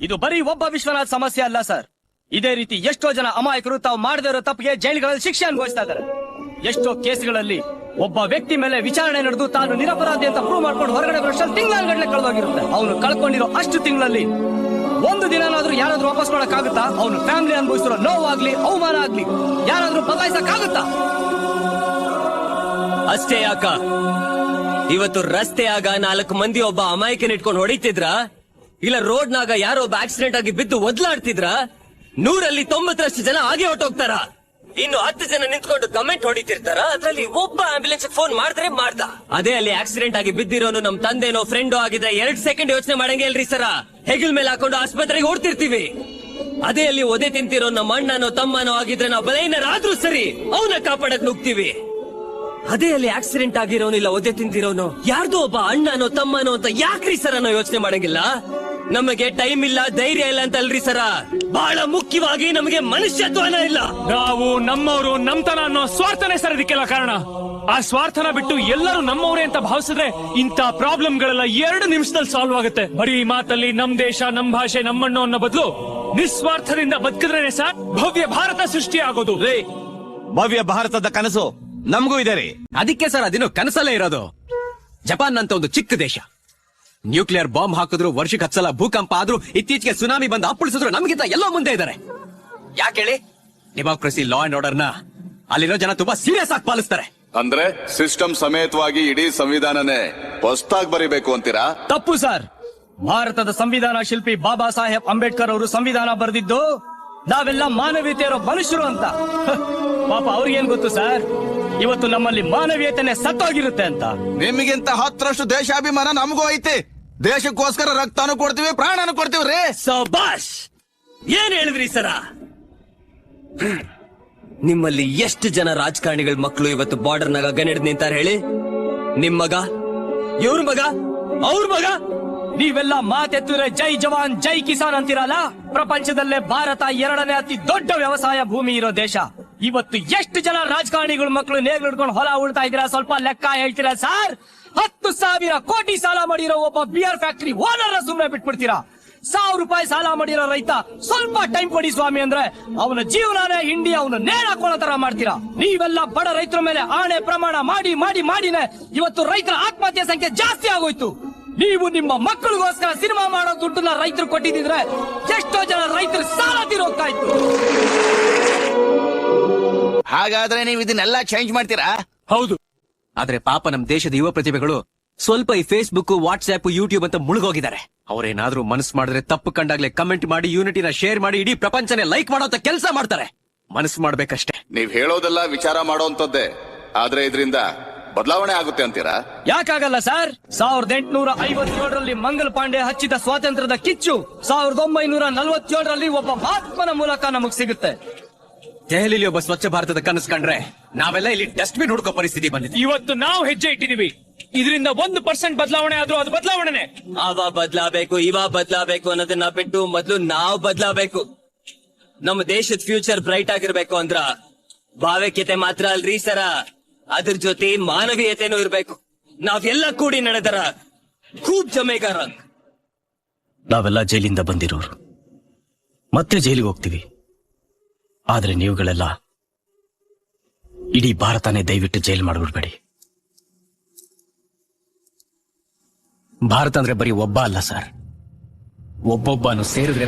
ಇದು ಬರೀ ಒಬ್ಬ ವಿಶ್ವನಾಥ್ ಸಮಸ್ಯೆ ಅಲ್ಲ ಸರ್. ಇದೇ ರೀತಿ ಎಷ್ಟೋ ಜನ ಅಮಾಯಕರು ತಾವು ಮಾಡದೇ ಇರೋ ತಪ್ಪಿಗೆ ಜೈಲುಗಳಲ್ಲಿ ಶಿಕ್ಷೆ ಅನುಭವಿಸ್ತಾ ಇದ್ದಾರೆ. ಎಷ್ಟೋ ಕೇಸ್ಗಳಲ್ಲಿ ಒಬ್ಬ ವ್ಯಕ್ತಿ ಮೇಲೆ ವಿಚಾರಣೆ ನಡೆದು ತಾನು ನಿರಪರಾಧಿ ಅಂತ ಪ್ರೂವ್ ಮಾಡ್ಕೊಂಡು ಹೊರಗಡೆ ಬರೋಷ್ಟಲ್ಲಿ ತಿಂಗಳಗಟ್ಟಲೆ ಕಳೆದೋಗಿರುತ್ತೆ. ಅವನು ಕಳ್ಕೊಂಡಿರೋ ಅಷ್ಟು ತಿಂಗಳಲ್ಲಿ ಒಂದು ದಿನನಾದ್ರೂ ಯಾರಾದ್ರೂ ವಾಪಸ್ ಮಾಡಕ್ಕಾಗುತ್ತಾ? ಅವನು ಫ್ಯಾಮಿಲಿ ಅನುಭವಿಸಿರೋ ನೋವಾಗ್ಲಿ ಅವಮಾನ ಆಗ್ಲಿ ಯಾರಾದ್ರೂ ಬದಲಾಯಿಸಕ್ಕಾಗುತ್ತಾ? ಅಷ್ಟೇ ಯಾಕ ಇವತ್ತು ರಸ್ತೆಯಾಗ 4 ಮಂದಿ ಒಬ್ಬ ಅಮಾಯಕನ ಇಟ್ಕೊಂಡು ಹೊಡಿತಿದ್ರ, ಇಲ್ಲ ರೋಡ್ನಾಗ ಯಾರೋ ಒಬ್ಬ ಆಕ್ಸಿಡೆಂಟ್ ಆಗಿ ಬಿದ್ದು ಒದ್ಲಾಡ್ತಿದ್ರ, 100ರಲ್ಲಿ 90ರಷ್ಟು ಜನ ಹಾಗೆ ಹೊಟ್ಟೋಗ್ತಾರ. ಇನ್ನು 10 ಜನ ನಿಂತ್ಕೊಂಡು ಕಮೆಂಟ್ ಹೊಡಿತಿರ್ತಾರ, ಅದ್ರಲ್ಲಿ ಒಬ್ಬ ಆಂಬ್ಯುಲೆನ್ಸ್ ಫೋನ್ ಮಾಡಿದ್ರೆ ಮಾಡ್ದ. ಅದೇ ಅಲ್ಲಿ ಆಕ್ಸಿಡೆಂಟ್ ಆಗಿ ಬಿದ್ದಿರೋನು ನಮ್ ತಂದೆನೋ ಫ್ರೆಂಡೋ ಆಗಿದ್ರೆ 2 ಸೆಕೆಂಡ್ ಯೋಚನೆ ಮಾಡಂಗೆ ಇಲ್ರಿ ಸರ. ಹೆಗಲ್ ಮೇಲೆ ಹಾಕೊಂಡು ಆಸ್ಪತ್ರೆಗೆ ಓಡ್ತಿರ್ತೀವಿ. ಅದೇ ಅಲ್ಲಿ ಒದೆ ತಿಂತಿರೋ ನಮ್ಮ ಅಣ್ಣನೋ ತಮ್ಮನೋ ಆಗಿದ್ರೆ ನಾವು ಬಲೈನರಾದ್ರೂ ಸರಿ ಅವನ ಕಾಪಾಡಕ್ ನುಗ್ತೀವಿ. ಅದೇ ಅಲ್ಲಿ ಆಕ್ಸಿಡೆಂಟ್ ಆಗಿರೋನು ಇಲ್ಲ ಒದೆ ತಿಂತಿರೋನು ಯಾರ್ದೋ ಒಬ್ಬ ಅಣ್ಣನೋ ತಮ್ಮನೋ ಅಂತ ಯಾಕ್ರಿ ಸರ ನಾವು ಯೋಚನೆ ಮಾಡಂಗಿಲ್ಲ? ನಮಗೆ ಟೈಮ್ ಇಲ್ಲ, ಧೈರ್ಯ ಇಲ್ಲ ಅಂತ ಅಲ್ರಿ ಸರ. ಬಹಳ ಮುಖ್ಯವಾಗಿ ನಮಗೆ ಮನುಷ್ಯತ್ವನ ಇಲ್ಲ. ನಾವು ನಮ್ಮವರು ನಮ್ತನ ಅನ್ನೋ ಸ್ವಾರ್ಥನೇ ಸರ್ ಇದಕ್ಕೆಲ್ಲ ಕಾರಣ. ಆ ಸ್ವಾರ್ಥನ ಬಿಟ್ಟು ಎಲ್ಲರೂ ನಮ್ಮವರೇ ಅಂತ ಭಾವಿಸಿದ್ರೆ ಇಂಥ ಪ್ರಾಬ್ಲಮ್ಗಳೆಲ್ಲ 2 ನಿಮಿಷದಲ್ಲಿ ಸಾಲ್ವ್ ಆಗುತ್ತೆ. ಬರೀ ಮಾತಲ್ಲಿ ನಮ್ ದೇಶ, ನಮ್ ಭಾಷೆ, ನಮ್ಮಣ್ಣು ಅನ್ನೋ ಬದಲು ನಿಸ್ವಾರ್ಥದಿಂದ ಬದುಕಿದ್ರೇನೆ ಸರ್ ಭವ್ಯ ಭಾರತ ಸೃಷ್ಟಿ ಆಗೋದು. ಭವ್ಯ ಭಾರತದ ಕನಸು ನಮಗೂ ಇದೆ ರೀ. ಅದಕ್ಕೆ ಸರ್ ಅದಿನ್ನು ಕನಸಲ್ಲೇ ಇರೋದು. ಜಪಾನ್ ಅಂತ ಒಂದು ಚಿಕ್ಕ ದೇಶ, ನ್ಯೂಕ್ಲಿಯರ್ ಬಾಂಬ್ ಹಾಕಿದ್ರು, ವರ್ಷಕ್ಕೆ 10 ಸಲ ಭೂಕಂಪ ಆದ್ರೂ, ಇತ್ತೀಚೆಗೆ ಸುನಾಮಿ ಬಂದು ಅಪ್ಪಳಿಸಿದ್ರು ನಮಗಿಂತ ಎಲ್ಲೋ ಮುಂದೆ ಇದ್ದಾರೆ. ಯಾಕೆ ಹೇಳಿ? ಡೆಮಾಕ್ರಸಿ, ಲಾ ಅಂಡ್ ಆರ್ಡರ್ ನ ಅಲ್ಲಿರೋ ಜನ ತುಂಬಾ ಸೀರಿಯಸ್ ಆಗಿ ಪಾಲಿಸ್ತಾರೆ. ಅಂದ್ರೆ ಸಿಸ್ಟಮ್ ಸಮೇತವಾಗಿ ಇಡೀ ಸಂವಿಧಾನನೇ ಹೊಸದಾಗಿ ಬರೀಬೇಕು ಅಂತೀರಾ? ತಪ್ಪು ಸರ್. ಭಾರತದ ಸಂವಿಧಾನ ಶಿಲ್ಪಿ ಬಾಬಾ ಸಾಹೇಬ್ ಅಂಬೇಡ್ಕರ್ ಅವರು ಸಂವಿಧಾನ ಬರೆದಿದ್ದು ನಾವೆಲ್ಲ ಮಾನವೀಯತೆ ಇರೋ ಮನುಷ್ಯರು ಅಂತ. ಪಾಪ ಅವ್ರಿಗೇನ್ ಗೊತ್ತು ಸರ್, ಇವತ್ತು ನಮ್ಮಲ್ಲಿ ಮಾನವೀಯತೆನೆ ಸತ್ತೋಗಿರುತ್ತೆ ಅಂತ. ನಿಮಗಿಂತ 10ರಷ್ಟು ದೇಶಾಭಿಮಾನ ನಮಗೂ ಐತಿ. ದೇಶಕ್ಕೋಸ್ಕರ ರಕ್ತನೂ ಕೊಡ್ತೀವಿ, ಪ್ರಾಣನೂ ಕೊಡ್ತೀವಿ ರೀ. ಸಬಾಷ್! ಏನ್ ಹೇಳಿದ್ರಿ ಸರ? ನಿಮ್ಮಲ್ಲಿ ಎಷ್ಟು ಜನ ರಾಜಕಾರಣಿಗಳ ಮಕ್ಕಳು ಇವತ್ತು ಬಾರ್ಡರ್ನಾಗ ಗನ್ ನಿಂತಾರ ಹೇಳಿ? ನಿಮ್ ಮಗ, ಇವ್ರ ಮಗ, ಅವ್ರ ಮಗ. ನೀವೆಲ್ಲ ಮಾತೆತ್ತಿದ್ರೆ ಜೈ ಜವಾನ್ ಜೈ ಕಿಸಾನ್ ಅಂತೀರಲ್ಲ. ಪ್ರಪಂಚದಲ್ಲೇ ಭಾರತ 2ನೇ ಅತಿ ದೊಡ್ಡ ವ್ಯವಸಾಯ ಭೂಮಿ ಇರೋ ದೇಶ. ಇವತ್ತು ಎಷ್ಟು ಜನ ರಾಜಕಾರಣಿಗಳ ಮಕ್ಕಳು ನೇಗ್ಲು ಹಿಡ್ಕೊಂಡು ಹೊಲ ಉಳ್ತಾ ಇದ್ದೀರಾ? ಸ್ವಲ್ಪ ಲೆಕ್ಕ ಹೇಳ್ತೀರಾ ಸರ್? 10,000 ಕೋಟಿ ಸಾಲ ಮಾಡಿರೋ ಒಬ್ಬ ಬಿಯರ್ ಫ್ಯಾಕ್ಟರಿ ಓನರ್ ಸುಮ್ಮನೆ ಬಿಟ್ಬಿಡ್ತೀರಾ? 1,000 ರೂಪಾಯಿ ಸಾಲ ಮಾಡಿರೋ ರೈತ ಸ್ವಲ್ಪ ಟೈಮ್ ಕೊಡಿ ಸ್ವಾಮಿ ಅಂದ್ರೆ ಅವನ ಜೀವನನೇ ಹಿಂಡಿ ಅವನು ನೇಣ ಹಾಕೊಳ್ಳೋ ತರ ಮಾಡ್ತೀರಾ. ನೀವೆಲ್ಲ ಬಡ ರೈತರ ಮೇಲೆ ಆಣೆ ಪ್ರಮಾಣ ಮಾಡಿ ಮಾಡಿ ಮಾಡಿನೇ ಇವತ್ತು ರೈತರ ಆತ್ಮಹತ್ಯೆ ಸಂಖ್ಯೆ ಜಾಸ್ತಿ ಆಗೋಯ್ತು. ನೀವು ನಿಮ್ಮ ಮಕ್ಕಳಿಗೋಸ್ಕರ ಸಿನಿಮಾ ಮಾಡೋ ದುಡ್ಡನ್ನ ರೈತರು ಕೊಟ್ಟಿದ್ರೆ ಎಷ್ಟೋ ಜನ ರೈತರು ಸಾಲ ತೀರೋಗ್ತಾ ಇತ್ತು. ಹಾಗಾದ್ರೆ ನೀವು ಇದನ್ನೆಲ್ಲ ಚೇಂಜ್ ಮಾಡ್ತೀರಾ? ಹೌದು. ಆದ್ರೆ ಪಾಪ ನಮ್ ದೇಶದ ಯುವ ಪ್ರತಿಭೆಗಳು ಸ್ವಲ್ಪ ಈ ಫೇಸ್ಬುಕ್, ವಾಟ್ಸ್ಆಪ್, ಯೂಟ್ಯೂಬ್ ಅಂತ ಮುಳುಗೋಗಿದ್ದಾರೆ. ಅವ್ರೇನಾದ್ರೂ ಮನಸ್ಸು ಮಾಡಿದ್ರೆ ತಪ್ಪು ಕಂಡಾಗ್ಲೇ ಕಮೆಂಟ್ ಮಾಡಿ, ಯೂನಿಟಿನ ಶೇರ್ ಮಾಡಿ, ಇಡೀ ಪ್ರಪಂಚನೇ ಲೈಕ್ ಮಾಡೋ ಕೆಲಸ ಮಾಡ್ತಾರೆ. ಮನಸ್ಸು ಮಾಡ್ಬೇಕಷ್ಟೇ. ನೀವ್ ಹೇಳೋದೆಲ್ಲ ವಿಚಾರ ಮಾಡೋಂತದ್ದೇ, ಆದ್ರೆ ಇದರಿಂದ ಬದಲಾವಣೆ ಆಗುತ್ತೆ ಅಂತೀರಾ? ಯಾಕಾಗಲ್ಲ ಸರ್? 1857ರಲ್ಲಿ ಮಂಗಲ್ ಪಾಂಡೆ ಹಚ್ಚಿದ ಸ್ವಾತಂತ್ರ್ಯದ ಕಿಚ್ಚು 1947ರಲ್ಲಿ ಒಬ್ಬ ಮಹಾತ್ಮನ ಮೂಲಕ ನಮಗ್ ಸಿಗುತ್ತೆ. ದೆಹಲಿಲಿ ಒಬ್ಬ ಸ್ವಚ್ಛ ಭಾರತದ ಕನಸು ಕಂಡ್ರೆ ನಾವೆಲ್ಲ ಇಲ್ಲಿ ಡಸ್ಟ್ಬಿನ್ ಹುಡುಕೋ ಪರಿಸ್ಥಿತಿ ಬಂದಿದೆ. ಇವತ್ತು ನಾವು ಹೆಜ್ಜೆ ಇಟ್ಟಿದೀವಿ. ಇದರಿಂದ 1% ಬದಲಾವಣೆ ಆದ್ರೂ ಅದು ಬದಲಾವಣೆ. ಅವ ಬದಲಾಬೇಕು, ಇವ ಬದಲಾಬೇಕು ಅನ್ನೋದನ್ನ ಬಿಟ್ಟು ಮೊದ್ಲು ನಾವು ಬದಲಾಬೇಕು. ನಮ್ಮ ದೇಶದ ಫ್ಯೂಚರ್ ಬ್ರೈಟ್ ಆಗಿರ್ಬೇಕು ಅಂದ್ರ ಭಾವೈಕ್ಯತೆ ಮಾತ್ರ ಅಲ್ರಿ ಸರ, ಅದ್ರ ಜೊತೆ ಮಾನವೀಯತೆನೂ ಇರ್ಬೇಕು. ನಾವೆಲ್ಲ ಕೂಡಿ ನಡೆದರ ಖೂಬ್ ಜಮೇಗಾರ. ನಾವೆಲ್ಲ ಜೈಲಿಂದ ಬಂದಿರೋರು, ಮತ್ತೆ ಜೈಲಿಗೆ ಹೋಗ್ತೀವಿ. ಆದ್ರೆ ನೀವುಗಳೆಲ್ಲ ಇಡೀ ಭಾರತನೇ ದಯವಿಟ್ಟು ಜೈಲ್ ಮಾಡ್ಬಿಡ್ಬೇಡಿ. ಭಾರತ ಅಂದ್ರೆ ಬರೀ ಒಬ್ಬ ಅಲ್ಲ ಸರ್, ಒಬ್ಬೊಬ್ಬನು ಸೇರಿದ್ರೆ